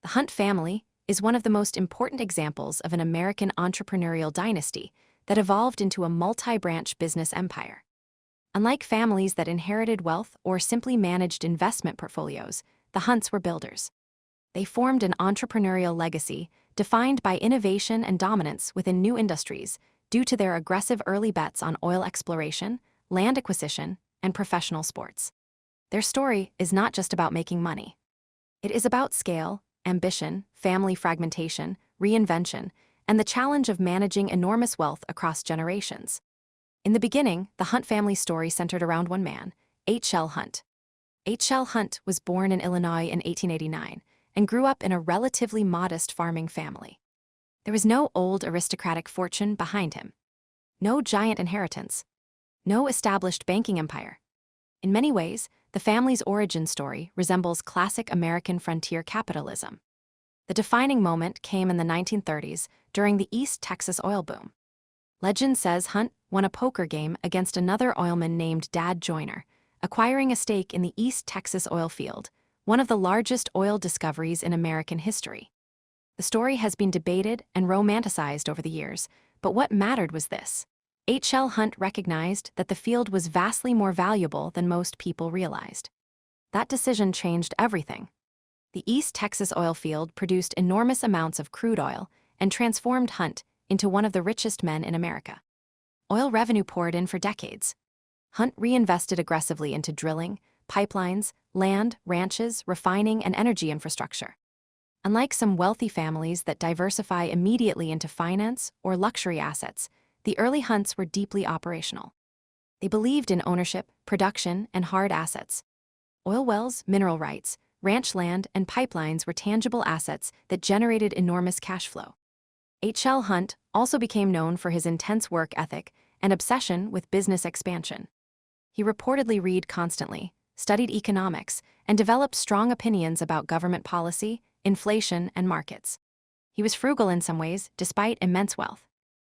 The Hunt family is one of the most important examples of an American entrepreneurial dynasty that evolved into a multi-branch business empire. Unlike families that inherited wealth or simply managed investment portfolios, the Hunts were builders. They formed an entrepreneurial legacy defined by innovation and dominance within new industries due to their aggressive early bets on oil exploration, land acquisition, and professional sports. Their story is not just about making money. It is about scale, ambition, family fragmentation, reinvention, and the challenge of managing enormous wealth across generations. In the beginning, the Hunt family story centered around one man, H.L. Hunt. H.L. Hunt was born in Illinois in 1889 and grew up in a relatively modest farming family. There was no old aristocratic fortune behind him. No giant inheritance. No established banking empire. In many ways, the family's origin story resembles classic American frontier capitalism. The defining moment came in the 1930s during the East Texas oil boom. Legend says Hunt won a poker game against another oilman named Dad Joyner, acquiring a stake in the East Texas oil field, one of the largest oil discoveries in American history. The story has been debated and romanticized over the years, but what mattered was this. H.L. Hunt recognized that the field was vastly more valuable than most people realized. That decision changed everything. The East Texas oil field produced enormous amounts of crude oil and transformed Hunt into one of the richest men in America. Oil revenue poured in for decades. Hunt reinvested aggressively into drilling, pipelines, land, ranches, refining, and energy infrastructure. Unlike some wealthy families that diversify immediately into finance or luxury assets, the early Hunts were deeply operational. They believed in ownership, production, and hard assets. Oil wells, mineral rights, ranch land, and pipelines were tangible assets that generated enormous cash flow. H.L. Hunt also became known for his intense work ethic and obsession with business expansion. He reportedly read constantly, studied economics, and developed strong opinions about government policy, inflation, and markets. He was frugal in some ways, despite immense wealth.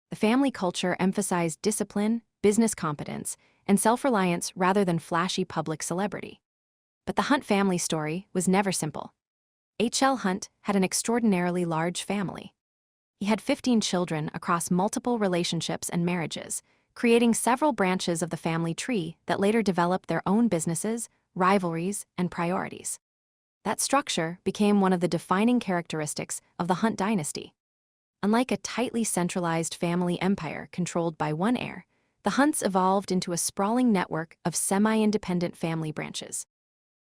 The family culture emphasized discipline, business competence, and self-reliance rather than flashy public celebrity. But the Hunt family story was never simple. H.L. Hunt had an extraordinarily large family. He had 15 children across multiple relationships and marriages, creating several branches of the family tree that later developed their own businesses, rivalries, and priorities. That structure became one of the defining characteristics of the Hunt dynasty. Unlike a tightly centralized family empire controlled by one heir, the Hunts evolved into a sprawling network of semi-independent family branches.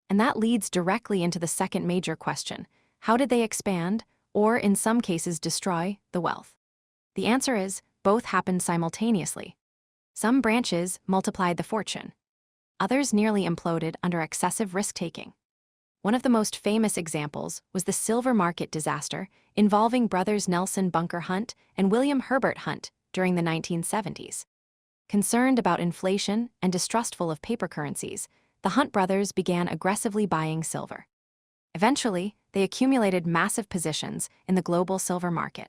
And that leads directly into the second major question: how did they expand, or in some cases destroy, the wealth? The answer is, both happened simultaneously. Some branches multiplied the fortune. Others nearly imploded under excessive risk-taking. One of the most famous examples was the silver market disaster involving brothers Nelson Bunker Hunt and William Herbert Hunt during the 1970s. Concerned about inflation and distrustful of paper currencies, the Hunt brothers began aggressively buying silver. Eventually, they accumulated massive positions in the global silver market.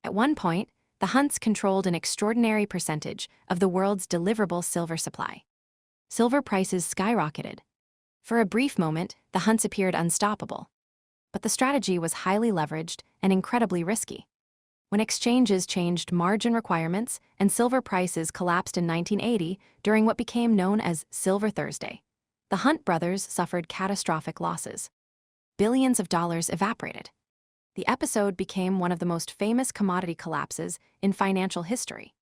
At one point, the Hunts controlled an extraordinary percentage of the world's deliverable silver supply. Silver prices skyrocketed. For a brief moment, the Hunts appeared unstoppable. But the strategy was highly leveraged and incredibly risky. When exchanges changed margin requirements and silver prices collapsed in 1980 during what became known as Silver Thursday, the Hunt brothers suffered catastrophic losses. Billions of dollars evaporated. The episode became one of the most famous commodity collapses in financial history.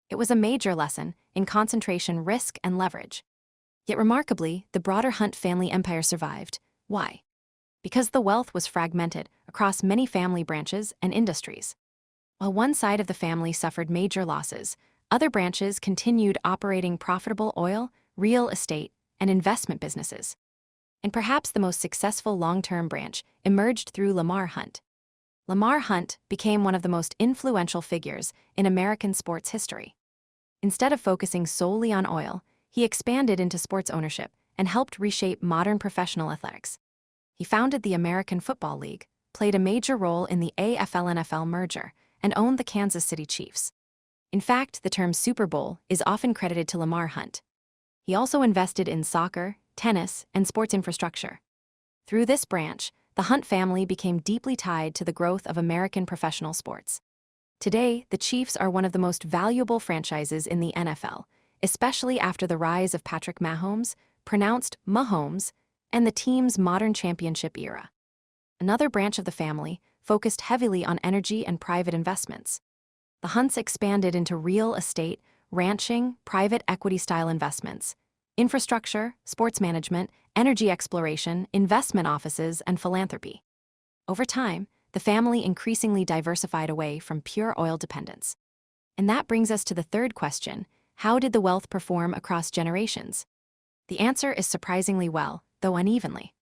It was a major lesson in concentration risk and leverage. Yet remarkably, the broader Hunt family empire survived. Why? Because the wealth was fragmented across many family branches and industries. While one side of the family suffered major losses, other branches continued operating profitable oil, real estate, and investment businesses. And perhaps the most successful long-term branch emerged through Lamar Hunt. Lamar Hunt became one of the most influential figures in American sports history. Instead of focusing solely on oil, he expanded into sports ownership and helped reshape modern professional athletics. He founded the American Football League, played a major role in the AFL-NFL merger, and owned the Kansas City Chiefs. In fact, the term Super Bowl is often credited to Lamar Hunt. He also invested in soccer, tennis, and sports infrastructure. Through this branch, the the Hunt family became deeply tied to the growth of American professional sports. Today, the Chiefs are one of the most valuable franchises in the NFL, especially after the rise of Patrick Mahomes, pronounced Mahomes, and the team's modern championship era. Another branch of the family focused heavily on energy and private investments. The Hunts expanded into real estate, ranching, private equity-style investments, infrastructure, sports management, energy exploration, investment offices, and philanthropy. Over time, the family increasingly diversified away from pure oil dependence. And that brings us to the third question: how did the wealth perform across generations? The answer is surprisingly well, though unevenly.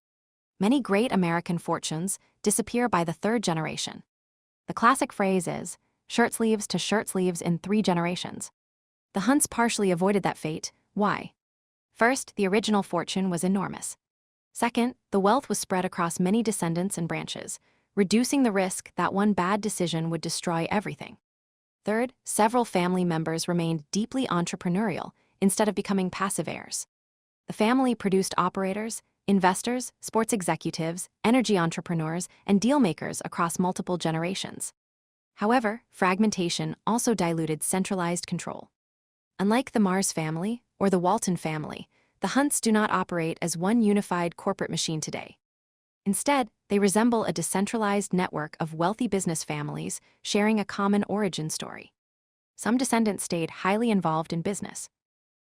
Many great American fortunes disappear by the third generation. The classic phrase is, shirt sleeves to shirt sleeves in 3 generations. The Hunts partially avoided that fate. Why? First, the original fortune was enormous. Second, the wealth was spread across many descendants and branches, reducing the risk that one bad decision would destroy everything. Third, several family members remained deeply entrepreneurial instead of becoming passive heirs. The family produced operators, investors, sports executives, energy entrepreneurs, and deal-makers across multiple generations. However, fragmentation also diluted centralized control. Unlike the Mars family or the Walton family, the Hunts do not operate as one unified corporate machine today. Instead, they resemble a decentralized network of wealthy business families sharing a common origin story. Some descendants stayed highly involved in business.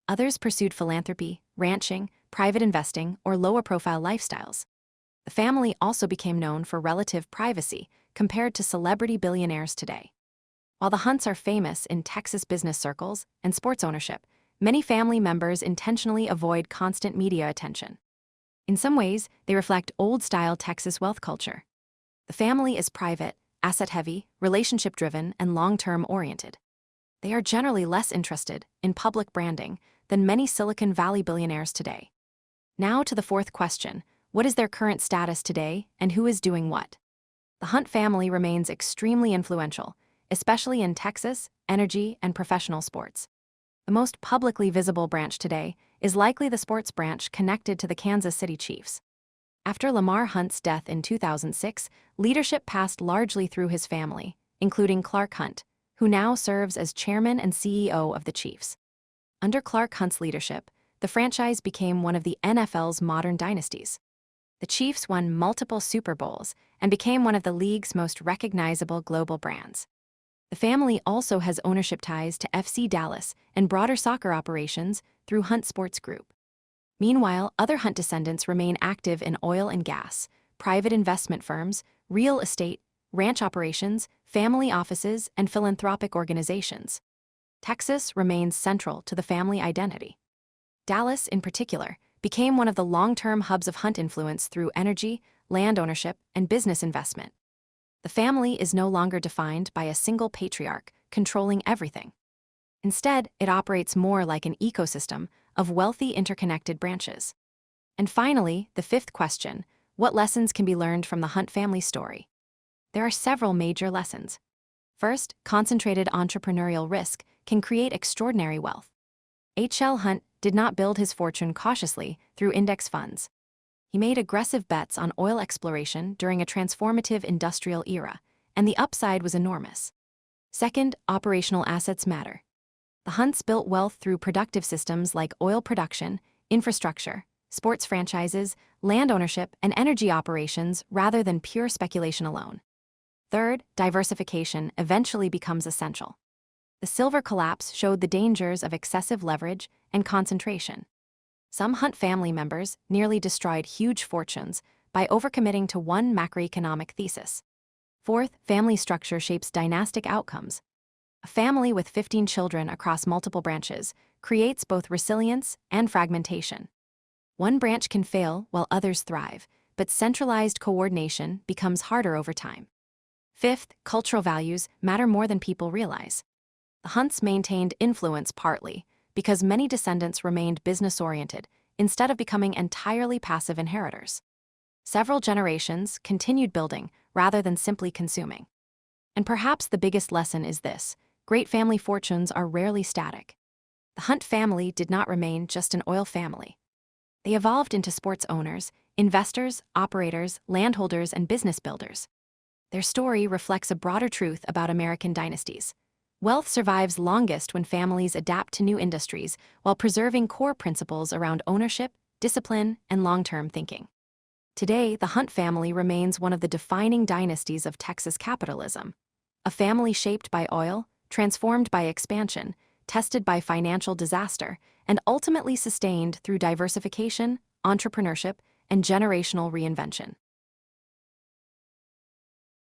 Others pursued philanthropy, ranching, private investing, or lower-profile lifestyles. The family also became known for relative privacy compared to celebrity billionaires today. While the Hunts are famous in Texas business circles and sports ownership, many family members intentionally avoid constant media attention. In some ways, they reflect old-style Texas wealth culture. The family is private, asset-heavy, relationship-driven, and long-term oriented. They are generally less interested in public branding than many Silicon Valley billionaires today. Now to the fourth question: what is their current status today, and who is doing what? The Hunt family remains extremely influential, especially in Texas, energy, and professional sports. The most publicly visible branch today is likely the sports branch connected to the Kansas City Chiefs. After Lamar Hunt's death in 2006, leadership passed largely through his family, including Clark Hunt, who now serves as chairman and CEO of the Chiefs. Under Clark Hunt's leadership, the franchise became one of the NFL's modern dynasties. The Chiefs won multiple Super Bowls and became one of the league's most recognizable global brands. The family also has ownership ties to FC Dallas and broader soccer operations through Hunt Sports Group. Meanwhile, other Hunt descendants remain active in oil and gas, private investment firms, real estate, ranch operations, family offices, and philanthropic organizations. Texas remains central to the family identity. Dallas, in particular, became one of the long-term hubs of Hunt influence through energy, land ownership, and business investment. The family is no longer defined by a single patriarch controlling everything. Instead, it operates more like an ecosystem of wealthy interconnected branches. And finally, the fifth question: what lessons can be learned from the Hunt family story? There are several major lessons. First, concentrated entrepreneurial risk can create extraordinary wealth. H.L. Hunt did not build his fortune cautiously through index funds. He made aggressive bets on oil exploration during a transformative industrial era, and the upside was enormous. Second, operational assets matter. The Hunts built wealth through productive systems like oil production, infrastructure, sports franchises, land ownership, and energy operations rather than pure speculation alone. Third, diversification eventually becomes essential. The silver collapse showed the dangers of excessive leverage and concentration. Some Hunt family members nearly destroyed huge fortunes by overcommitting to one macroeconomic thesis. Fourth, family structure shapes dynastic outcomes. A family with 15 children across multiple branches creates both resilience and fragmentation. One branch can fail while others thrive, but centralized coordination becomes harder over time. Fifth, cultural values matter more than people realize. The Hunts maintained influence partly because many descendants remained business-oriented instead of becoming entirely passive inheritors. Several generations continued building rather than simply consuming. And perhaps the biggest lesson is this: great family fortunes are rarely static. The Hunt family did not remain just an oil family. They evolved into sports owners, investors, operators, landholders, and business builders. Their story reflects a broader truth about American dynasties. Wealth survives longest when families adapt to new industries while preserving core principles around ownership, discipline, and long-term thinking. Today, the Hunt family remains one of the defining dynasties of Texas capitalism. A family shaped by oil, transformed by expansion, tested by financial disaster, and ultimately sustained through diversification, entrepreneurship, and generational reinvention.